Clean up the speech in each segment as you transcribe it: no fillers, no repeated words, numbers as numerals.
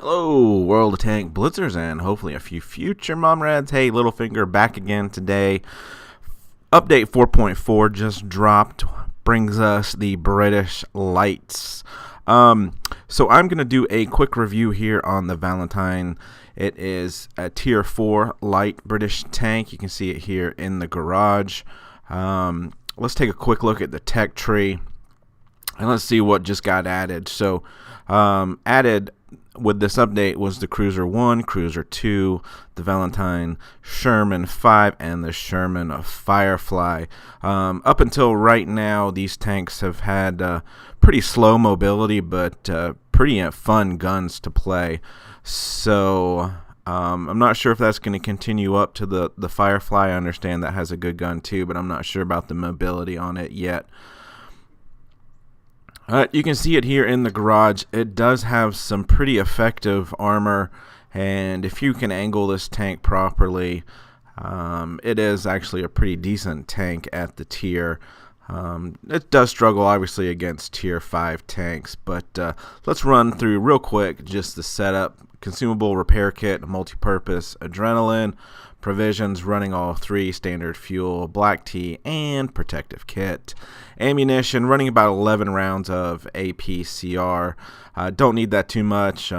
Hello, World of Tank Blitzers, and hopefully a few future mom rads. Hey, Littlefinger back again today. Update 4.4 just dropped, brings us the British lights. So I'm going to do a quick review here on the Valentine. It is a Tier 4 light British tank. You can see it here in the garage. Let's take a quick look at the tech tree, and let's see what just got added. So added with this update was the Cruiser 1, Cruiser 2, the Valentine Sherman 5, and the Sherman Firefly. Up until right now, these tanks have had pretty slow mobility, but pretty fun guns to play. So I'm not sure if that's going to continue up to the Firefly. I understand that has a good gun too, but I'm not sure about the mobility on it yet. You can see it here in the garage. It does have some pretty effective armor, and if you can angle this tank properly, it is actually a pretty decent tank at the tier. It does struggle obviously against tier 5 tanks, but let's run through real quick just the setup. Consumable repair kit, multi-purpose adrenaline, provisions running all 3, standard fuel, black tea, and protective kit. Ammunition running about 11 rounds of APCR. Don't need that too much,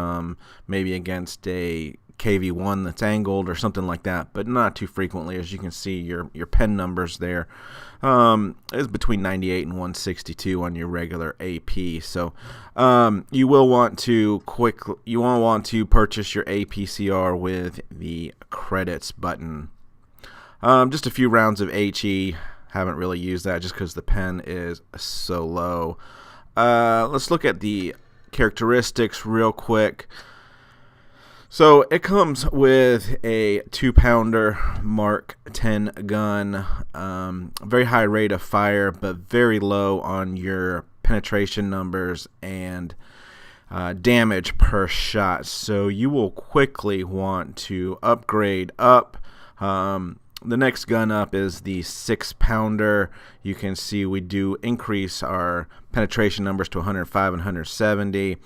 maybe against a KV1 that's angled or something like that, but not too frequently. As you can see, your pen numbers there is between 98 and 162 on your regular AP. So you will want to purchase your APCR with the credits button. Just a few rounds of HE. Haven't really used that just because the pen is so low. Let's look at the characteristics real quick. So it comes with a 2-pounder Mark 10 gun, very high rate of fire, but very low on your penetration numbers and damage per shot. So you will quickly want to upgrade up. The next gun up is the 6-pounder. You can see we do increase our penetration numbers to 105 and 170.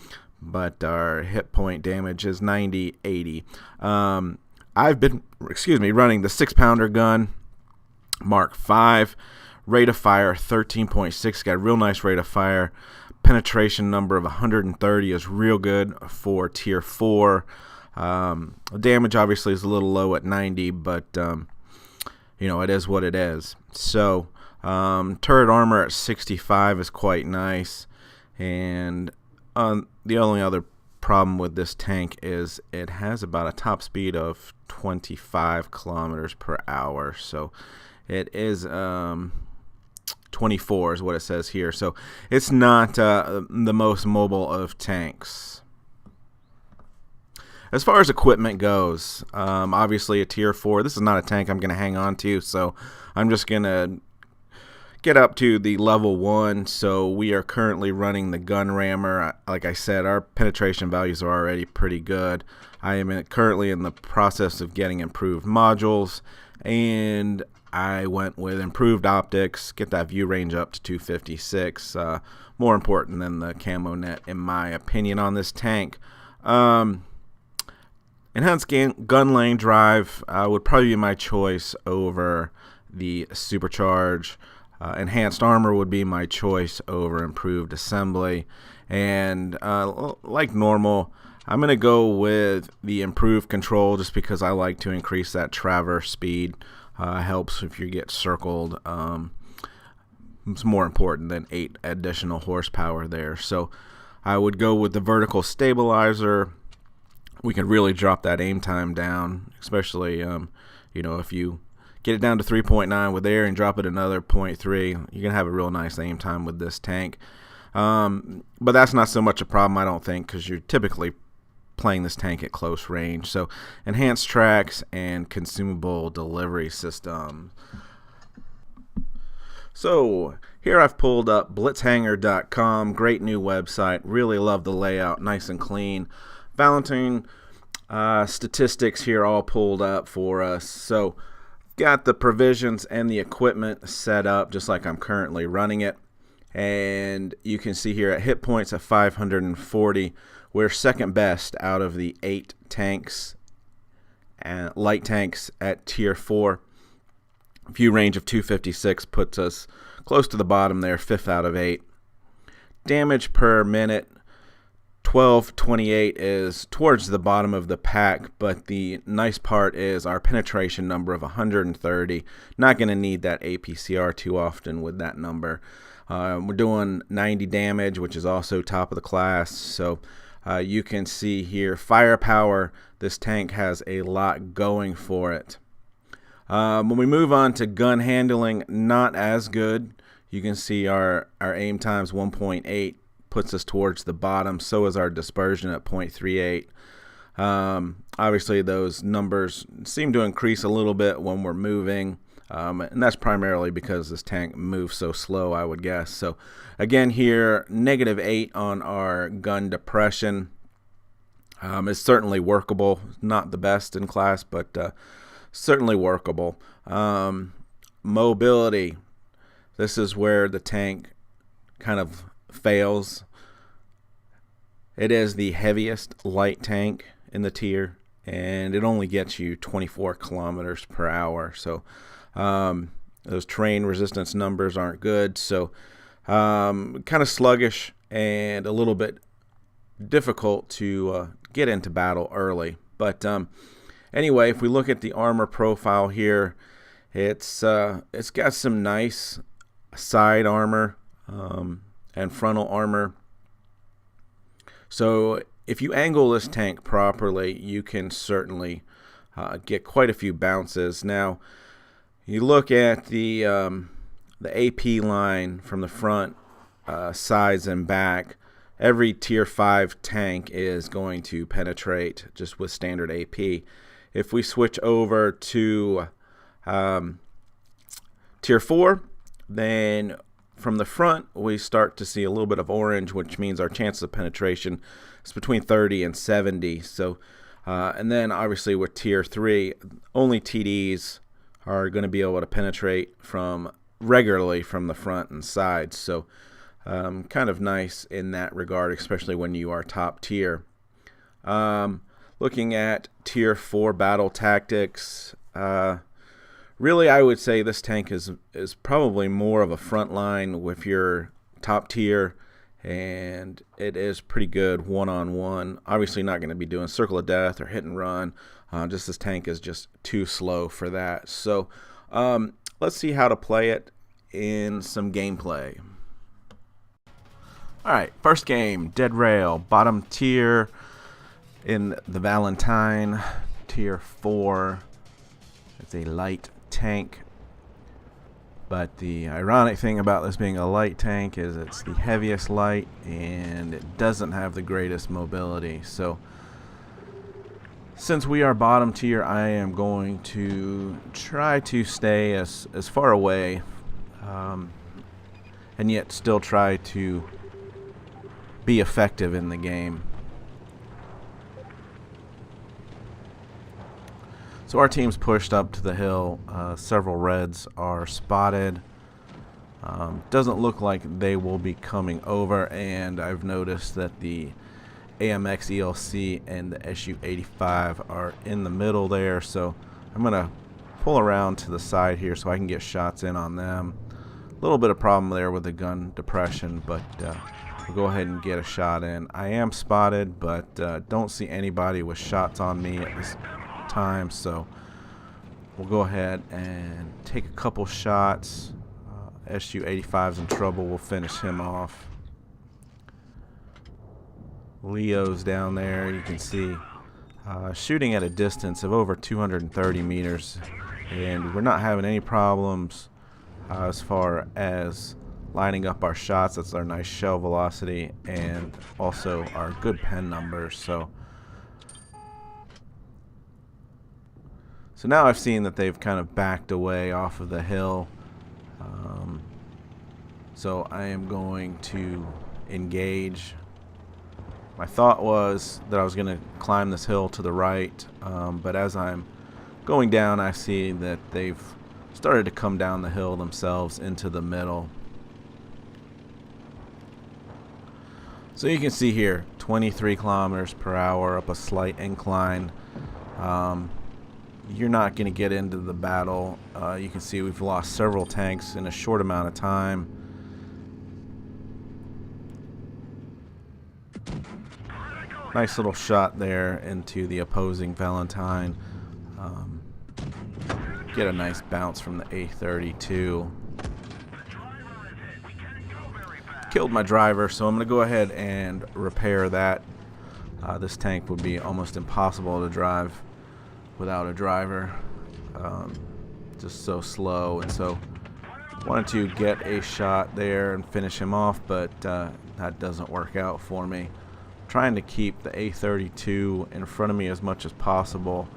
But our hit point damage is 90, 80. I've been, running the 6-pounder gun, Mark 5, rate of fire 13.6. Got a real nice rate of fire. Penetration number of 130 is real good for tier 4. Damage obviously is a little low at 90, but it is what it is. So turret armor at 65 is quite nice, and the only other problem with this tank is it has about a top speed of 25 kilometers per hour. So it is 24 is what it says here. So it's not the most mobile of tanks. As far as equipment goes, obviously a tier 4. This is not a tank I'm going to hang on to, so I'm just going to get up to the level 1. So we are currently running the gun rammer. Like I said, our penetration values are already pretty good. I am currently in the process of getting improved modules, and I went with improved optics, get that view range up to 256. More important than the camo net in my opinion on this tank. Enhanced gun lane drive would probably be my choice over the supercharge. Enhanced armor would be my choice over improved assembly. And like normal, I'm going to go with the improved control just because I like to increase that traverse speed. Helps if you get circled. It's more important than 8 additional horsepower there. So I would go with the vertical stabilizer. We can really drop that aim time down, especially if you get it down to 3.9 with air and drop it another 0.3, you're going to have a real nice aim time with this tank. But that's not so much a problem, I don't think, because you're typically playing this tank at close range. So enhanced tracks and consumable delivery system. So here I've pulled up blitzhanger.com. Great new website. Really love the layout. Nice and clean. Valentine statistics here all pulled up for us. So got the provisions and the equipment set up just like I'm currently running it. And you can see here at hit points at 540, we're second best out of the 8 tanks, light tanks at tier 4. View range of 256 puts us close to the bottom there, 5th out of 8. Damage per minute, 1228 is towards the bottom of the pack, but the nice part is our penetration number of 130. Not going to need that APCR too often with that number. We're doing 90 damage, which is also top of the class. So you can see here, firepower, this tank has a lot going for it. When we move on to gun handling, not as good. You can see our aim times 1.8 puts us towards the bottom. So is our dispersion at 0.38. Obviously, those numbers seem to increase a little bit when we're moving. And that's primarily because this tank moves so slow, I would guess. So again here, -8 on our gun depression. It's certainly workable. Not the best in class, but certainly workable. Mobility. This is where the tank kind of fails. It is the heaviest light tank in the tier, and it only gets you 24 kilometers per hour. So those terrain resistance numbers aren't good. So kind of sluggish and a little bit difficult to get into battle early. But anyway, if we look at the armor profile here, it's got some nice side armor and frontal armor. So if you angle this tank properly, you can certainly get quite a few bounces. Now, you look at the AP line from the front, sides, and back. Every tier 5 tank is going to penetrate just with standard AP. If we switch over to tier 4, then from the front we start to see a little bit of orange, which means our chance of penetration is between 30 and 70. So, and then obviously with tier 3, only TDs are going to be able to penetrate regularly from the front and sides. So kind of nice in that regard, especially when you are top tier. Looking at tier 4 battle tactics, really I would say this tank is probably more of a front line with your top tier, and it is pretty good one-on-one. Obviously not going to be doing circle of death or hit and run. Just this tank is just too slow for that. So let's see how to play it in some gameplay. Alright, first game, Dead Rail, bottom tier in the Valentine, tier 4. It's a light tank. But the ironic thing about this being a light tank is it's the heaviest light and it doesn't have the greatest mobility. So since we are bottom tier, I am going to try to stay as far away and yet still try to be effective in the game. So our team's pushed up to the hill. Several reds are spotted. Doesn't look like they will be coming over, and I've noticed that the AMX ELC and the SU-85 are in the middle there, so I'm going to pull around to the side here so I can get shots in on them. A little bit of problem there with the gun depression, but we'll go ahead and get a shot in. I am spotted, but don't see anybody with shots on me at this time, so we'll go ahead and take a couple shots. SU-85's in trouble. We'll finish him off. Leo's down there, you can see, shooting at a distance of over 230 meters, and we're not having any problems as far as lining up our shots. That's our nice shell velocity and also our good pen numbers. So now I've seen that they've kind of backed away off of the hill, so I am going to engage. My thought was that I was going to climb this hill to the right, but as I'm going down, I see that they've started to come down the hill themselves into the middle. So you can see here, 23 kilometers per hour up a slight incline. You're not going to get into the battle. You can see we've lost several tanks in a short amount of time. Nice little shot there into the opposing Valentine. Get a nice bounce from the A32. Killed my driver, so I'm going to go ahead and repair that. This tank would be almost impossible to drive without a driver. Just so slow, and so wanted to get a shot there and finish him off, but that doesn't work out for me. Trying to keep the A32 in front of me as much as possible,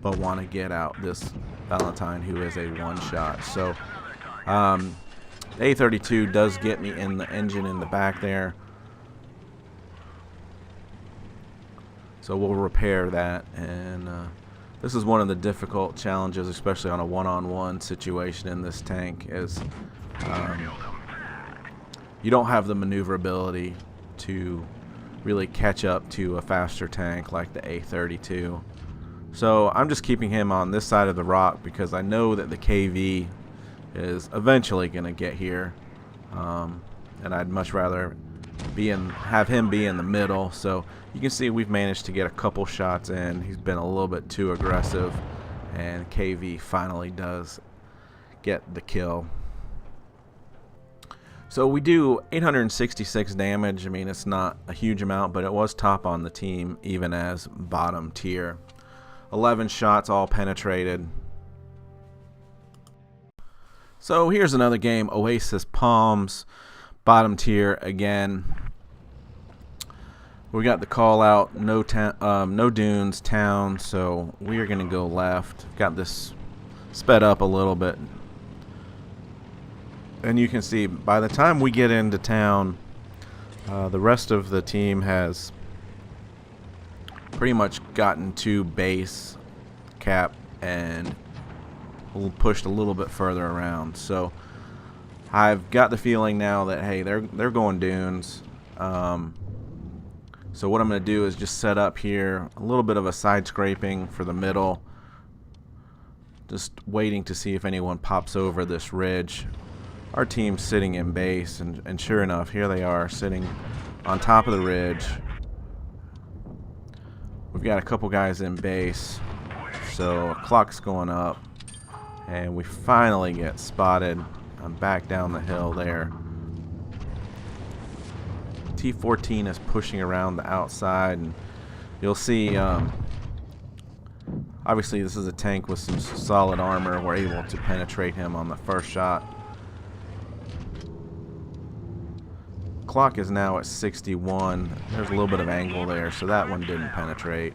but want to get out this Valentine, who is a one-shot. So the A32 does get me in the engine in the back there, so we'll repair that. And this is one of the difficult challenges, especially on a one-on-one situation in this tank, is you don't have the maneuverability to really catch up to a faster tank like the A32. So I'm just keeping him on this side of the rock because I know that the KV is eventually going to get here, and I'd much rather have him be in the middle. So you can see we've managed to get a couple shots in. He's been a little bit too aggressive, and KV finally does get the kill. So we do 866 damage. I mean, it's not a huge amount, but it was top on the team even as bottom tier. 11 shots all penetrated. So here's another game, Oasis Palms, bottom tier again. We got the call out, no dunes, town, so we are going to go left. Got this sped up a little bit. And you can see by the time we get into town, the rest of the team has pretty much gotten to base cap and pushed a little bit further around. So I've got the feeling now that, hey, they're going dunes. So what I'm going to do is just set up here a little bit of a side scraping for the middle, just waiting to see if anyone pops over this ridge. Our team's sitting in base, and sure enough, here they are sitting on top of the ridge. We've got a couple guys in base, so clock's going up, and we finally get spotted. I'm back down the hill there. T-14 is pushing around the outside, and you'll see obviously this is a tank with some solid armor. We're able to penetrate him on the first shot. Clock is now at 61. There's a little bit of angle there, so that one didn't penetrate.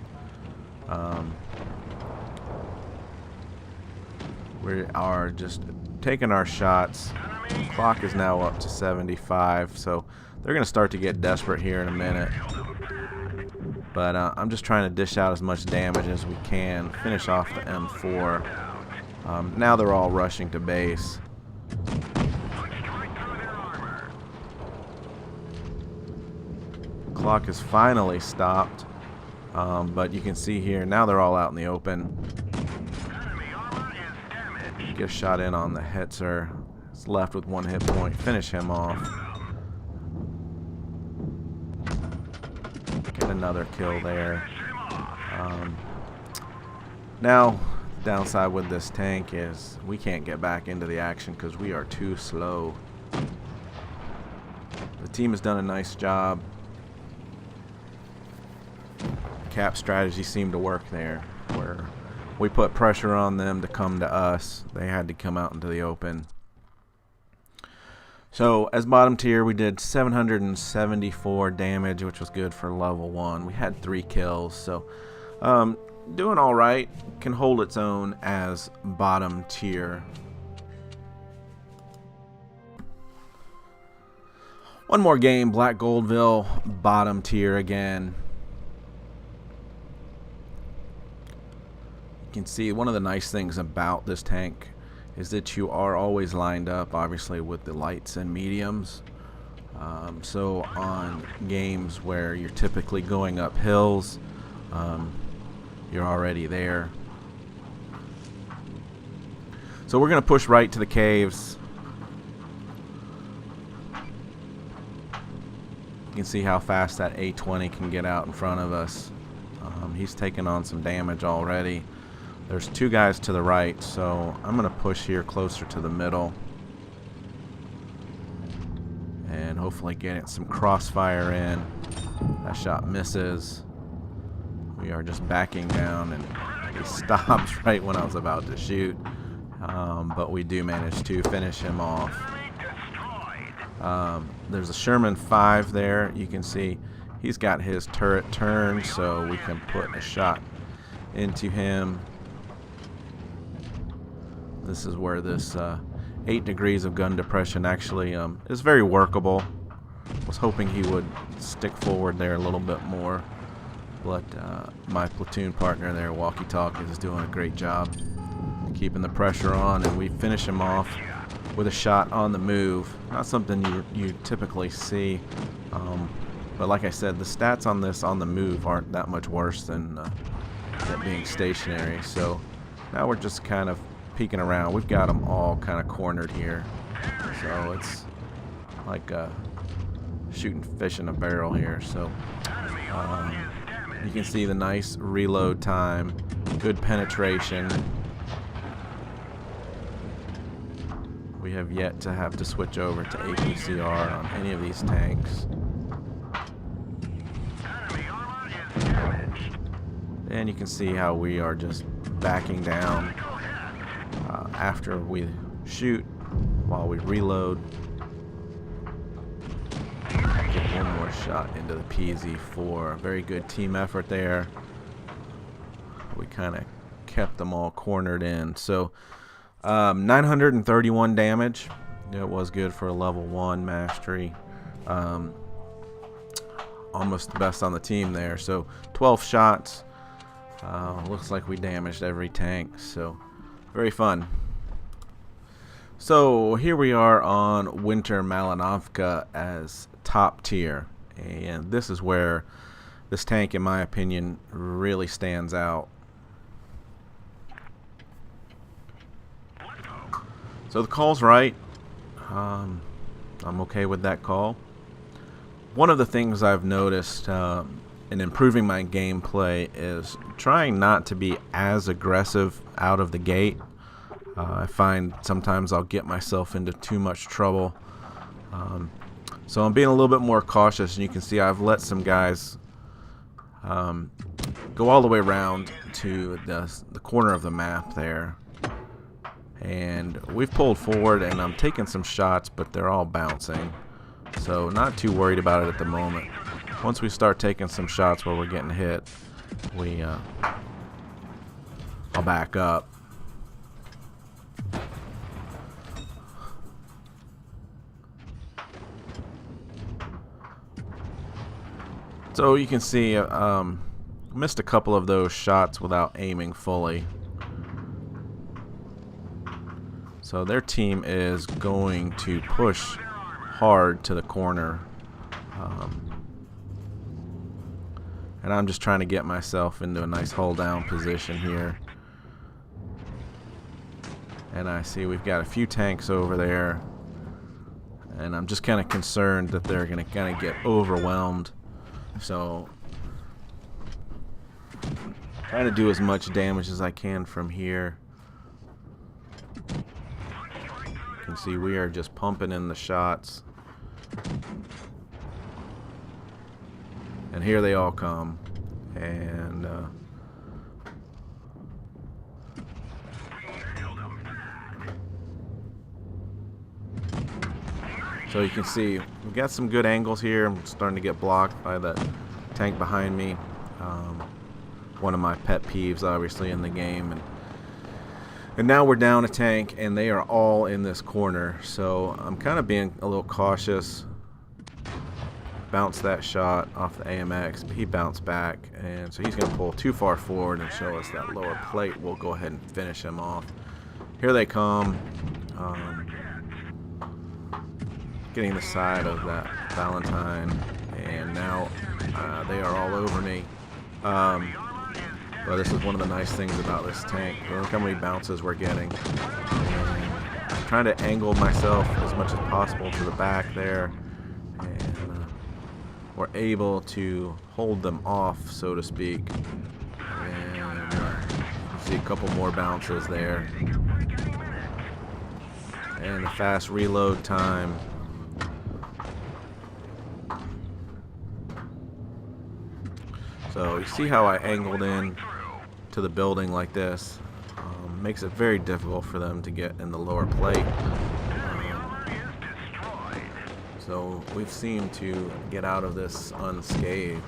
We are just taking our shots. Clock is now up to 75, so they're going to start to get desperate here in a minute. But I'm just trying to dish out as much damage as we can, finish off the M4. Now they're all rushing to base. Clock is finally stopped, but you can see here now they're all out in the open. Get a shot in on the Hetzer. It's left with one hit point. Finish him off. Get another kill there. Now, the downside with this tank is we can't get back into the action because we are too slow. The team has done a nice job. Cap strategy seemed to work there, where we put pressure on them to come to us. They had to come out into the open. So as bottom tier, we did 774 damage, which was good for level 1. We had 3 kills, so doing all right. Can hold its own as bottom tier. One more game, Black Goldville, bottom tier again. You can see one of the nice things about this tank is that you are always lined up, obviously, with the lights and mediums. So on games where you're typically going up hills, you're already there. So we're going to push right to the caves. You can see how fast that A20 can get out in front of us. He's taken on some damage already. There's two guys to the right, so I'm going to push here closer to the middle. And hopefully get some crossfire in. That shot misses. We are just backing down, and he stops right when I was about to shoot. But we do manage to finish him off. There's a Sherman 5 there. You can see he's got his turret turned, so we can put a shot into him. This is where this 8 degrees of gun depression actually is very workable. Was hoping he would stick forward there a little bit more, but my platoon partner there, Walkie Talkie, is doing a great job keeping the pressure on, and we finish him off with a shot on the move. Not something you typically see, but like I said, the stats on this on the move aren't that much worse than that being stationary. So now we're just kind of peeking around. We've got them all kind of cornered here, so it's like shooting fish in a barrel here. So you can see the nice reload time, good penetration. We have yet to have to switch over to APCR on any of these tanks. And you can see how we are just backing down after we shoot while we reload. Get one more shot into the PZ4. Very good team effort there. We kind of kept them all cornered in. So 931 damage. It was good for a level 1 mastery. Almost the best on the team there. So 12 shots. Looks like we damaged every tank. So very fun. So here we are on Winter Malinovka as top tier. And this is where this tank, in my opinion, really stands out. So the call's right. I'm okay with that call. One of the things I've noticed in improving my gameplay is trying not to be as aggressive out of the gate. I find sometimes I'll get myself into too much trouble. So I'm being a little bit more cautious, and you can see I've let some guys go all the way around to the corner of the map there. And we've pulled forward, and I'm taking some shots, but they're all bouncing. So not too worried about it at the moment. Once we start taking some shots where we're getting hit, I'll back up. So you can see missed a couple of those shots without aiming fully. So their team is going to push hard to the corner. And I'm just trying to get myself into a nice hold down position here. And I see we've got a few tanks over there. And I'm just kind of concerned that they're going to kind of get overwhelmed. So trying to do as much damage as I can from here. You can see we are just pumping in the shots. And here they all come. And so you can see we've got some good angles here. I'm starting to get blocked by that tank behind me. One of my pet peeves, obviously, in the game. And now we're down a tank, and they are all in this corner. So I'm kind of being a little cautious. Bounce that shot off the AMX, but he bounced back, and so he's going to pull too far forward and show us that lower plate. We'll go ahead and finish him off. Here they come. Getting the side of that Valentine, and now they are all over me. But this is one of the nice things about this tank. Look how many bounces we're getting. And I'm trying to angle myself as much as possible to the back there, and we're able to hold them off, so to speak. And you see a couple more bounces there. And the fast reload time. So you see how I angled in to the building like this. Makes it very difficult for them to get in the lower plate. So we've seemed to get out of this unscathed.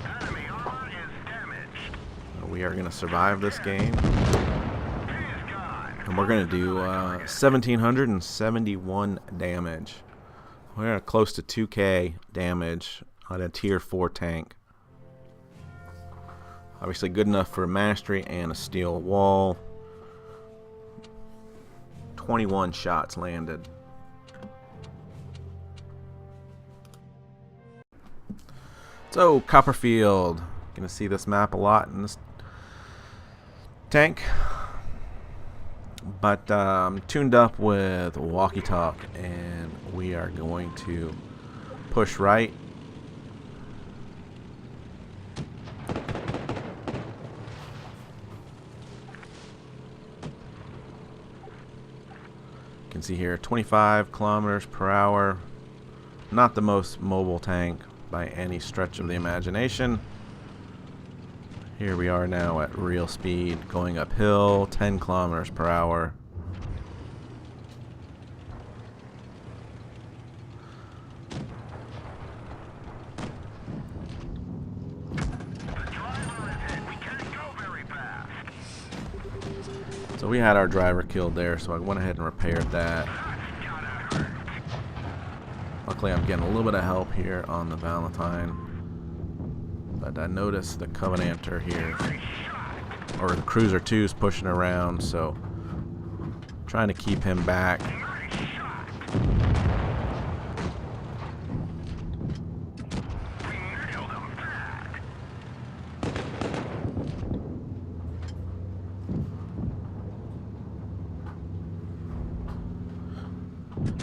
We are going to survive this game. And we're going to do 1,771 damage. We're close to 2K damage on a tier 4 tank. Obviously good enough for mastery and a steel wall. 21 shots landed. So Copperfield, gonna see this map a lot in this tank, but I'm tuned up with walkie-talk, and we are going to push right. You can see here 25 kilometers per hour. Not the most mobile tank by any stretch of the imagination. Here we are now at real speed, going uphill, 10 kilometers per hour. So we had our driver killed there, so I went ahead and repaired that. Luckily I'm getting a little bit of help here on the Valentine. But I noticed the Covenanter here, or the Cruiser 2 is pushing around, so trying to keep him back.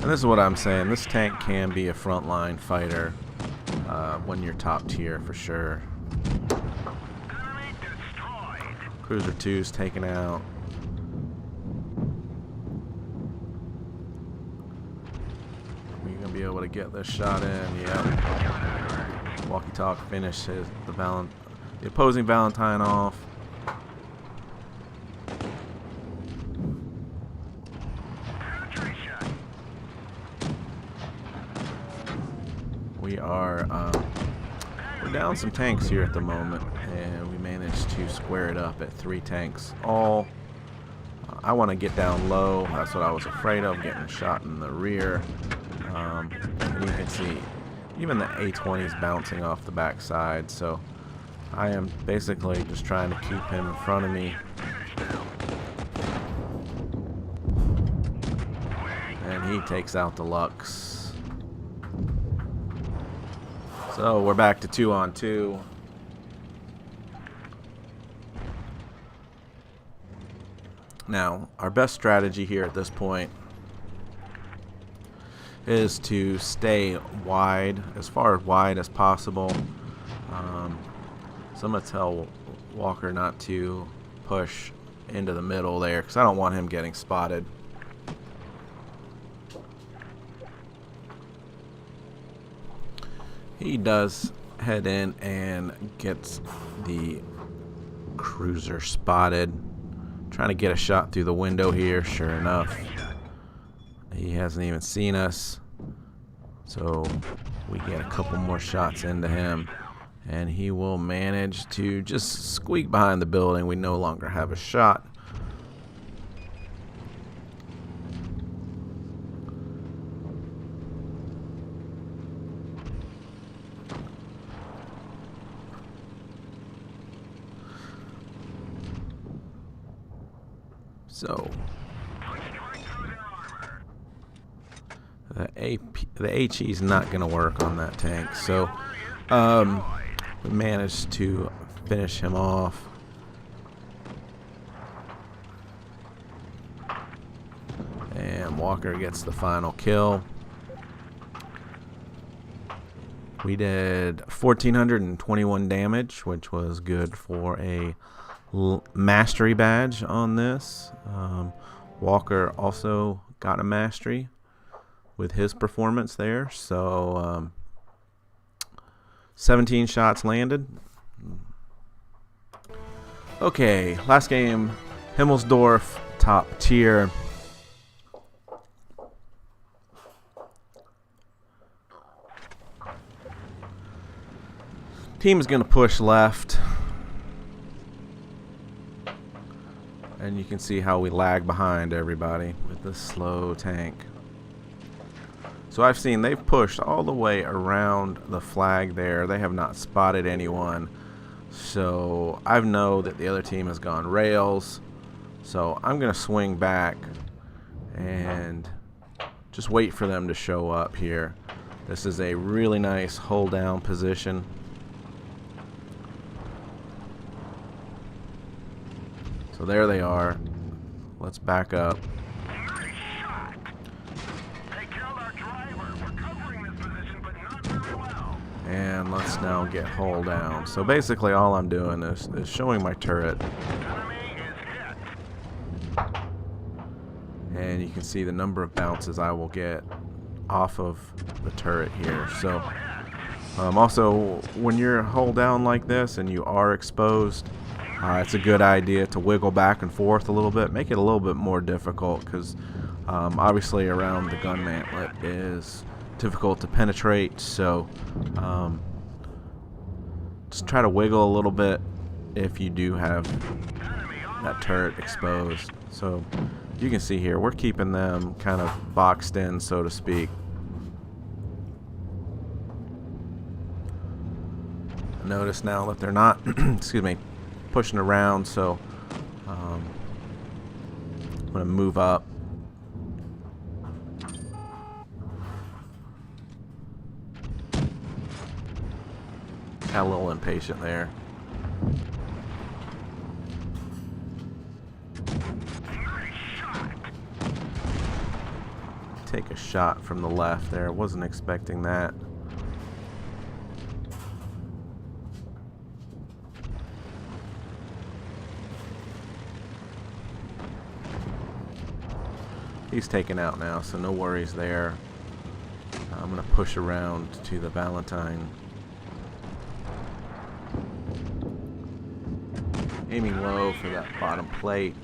And this is what I'm saying, this tank can be a frontline fighter when you're top tier for sure. Cruiser 2's taken out. Are you gonna be able to get this shot in? Yep. Walkie-talk finishes the opposing Valentine off. We're down some tanks here at the moment, and we managed to square it up at 3 tanks all. I want to get down low. That's what I was afraid of, getting shot in the rear. And you can see even the A-20's bouncing off the backside, so I am basically just trying to keep him in front of me. And he takes out the Lux. So we're back to 2-on-2. Now, our best strategy here at this point is to stay wide, as far wide as possible. So I'm going to tell Walker not to push into the middle there, because I don't want him getting spotted. He does head in and gets the Cruiser spotted. Trying to get a shot through the window here. Sure enough, he hasn't even seen us. So we get a couple more shots into him, and he will manage to just squeak behind the building. We no longer have a shot. So the HE is not going to work on that tank. So we managed to finish him off. And Walker gets the final kill. We did 1,421 damage, which was good for a mastery badge on this. Walker also got a mastery with his performance there. So 17 shots landed. Okay, last game, Himmelsdorf, top tier. Team is going to push left, and you can see how we lag behind everybody with this slow tank. So I've seen they've pushed all the way around the flag there. They have not spotted anyone. So I know that the other team has gone rails. So I'm going to swing back and just wait for them to show up here. This is a really nice hold down position. So there they are. Let's back up. And let's now get hull down. So basically all I'm doing is showing my turret. And you can see the number of bounces I will get off of the turret here. So also when you're hull down like this and you are exposed, it's a good idea to wiggle back and forth a little bit, make it a little bit more difficult, because obviously around the gun mantlet is difficult to penetrate. So just try to wiggle a little bit if you do have that turret exposed. So you can see here we're keeping them kind of boxed in, so to speak. Notice now that they're not excuse me, pushing around, so I'm going to move up. Got a little impatient there. Take a shot from the left there. Wasn't expecting that. He's taken out now, so no worries there. I'm going to push around to the Valentine. Aiming low for that bottom plate.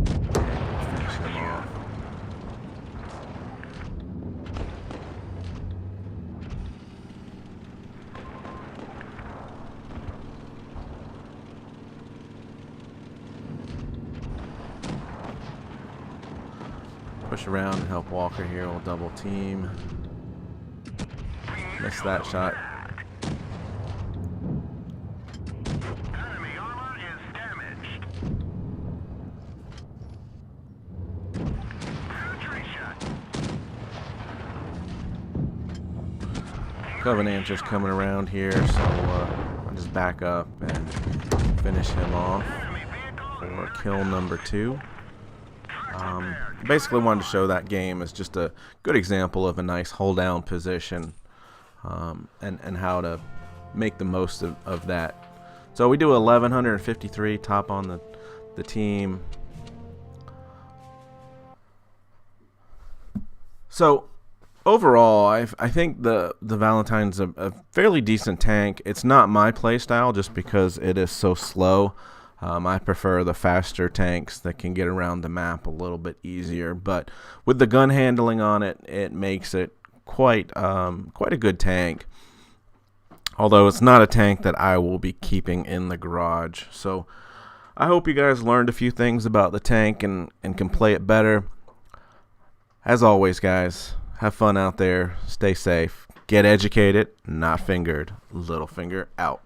Finish him off. Push around and help Walker here. We'll double team. Missed that shot. Covenant just coming around here, so I'll just back up and finish him off for kill number 2. Basically wanted to show that game as just a good example of a nice hold down position, and how to make the most of that. So we do 1153 top on the team. So overall, I think the Valentine's a fairly decent tank. It's not my playstyle just because it is so slow. I prefer the faster tanks that can get around the map a little bit easier. But with the gun handling on it, it makes it quite a good tank. Although it's not a tank that I will be keeping in the garage. So I hope you guys learned a few things about the tank and can play it better. As always, guys, have fun out there. Stay safe. Get educated, not fingered. Littlefinger out.